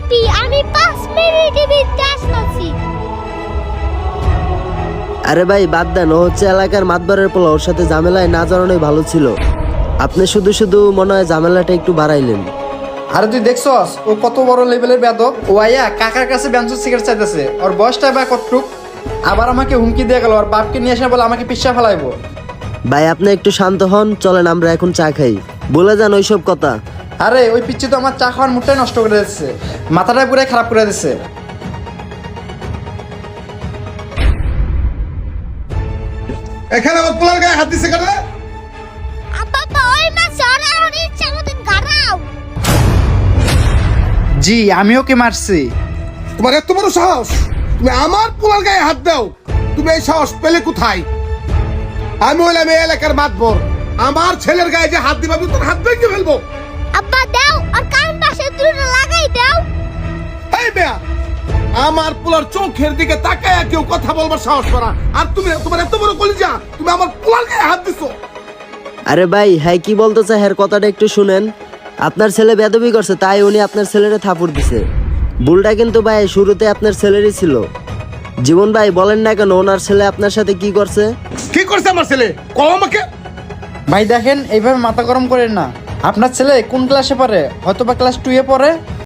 Aunty আমি 5 মিনিটে বিদেশ আছি। আরে ভাই বাদ দেন, ও হচ্ছে এলাকার মাতবারের পোলা, ওর সাথে ঝামেলায় না জড়ানোই ভালো ছিল। আপনি শুধু শুধু মনে হয় ঝামেলাটা একটু বাড়াইলেন। আরে তুই দেখছস ও কত বড় লেভেলের বেদক। ও আইয়া কাকার কাছে বেঞ্চুর সিগারেট চাইতেছে, ওর বয়সটা বা কতটুক। আবার আমাকে হুমকি দিয়ে গেল ওর বাপকে নিয়ে এসে বলে আমাকে পিচ্ছা ফেলাইবো। ভাই আপনি একটু শান্ত হন, চলেন আমরা এখন চা খাই, বলে যান ওইসব কথা। আরে ওই পিচ্ছি তো আমার চা খাওয়ার মুডটাই নষ্ট করে দিচ্ছে, মাথাটা পুরো খারাপ করে দিচ্ছে। এখানে আমার পোলার গায়ে হাত দিছে কেন? আব্বা ওই মা সরা ওরে ইচ্ছা মতন গারাও। জি আমি ওকে মারছি। তোমার এত বড় সাহস, তুমি আমার পোলার গায়ে হাত দাও? তুমি এই সাহস পেলে কোথায়? আমি হইলাম এই এলাকার মাতবর, আমার ছেলের গায়ে যে হাত দিবা আমি তোর হাত ভেঙে ফেলবো। আব্বা দাও আর কান পাশে দুটো লাগাই দাও। এই বেয়া, আমার পোলার চোখের দিকে তাকায় কেউ কথা বলবার সাহস করা, আর তুমি তোমার এত বড় কলিজা, তুমি আমার পোলার গায়ে হাত দিছো। আরে ভাই হ্যাঁ কি বলতে চাই এর কথাটা একটু শুনেন। আপনার ছেলে বেদবি করছে তাই উনি আপনার ছেলেরে থাপুর দিছে। ভুলটা কিন্তু ভাই শুরুতে আপনার ছেলেরই ছিল। জীবন ভাই বলেন না কেন ওনার ছেলে আপনার সাথে কি করছে? কি করছে আমার ছেলে? কও আমাকে। ভাই দেখেন এইভাবে মাথা গরম করেন না। আপনার ছেলে কোন ক্লাসে পড়ে? হয়তো বা ক্লাস 2 এ পড়ে।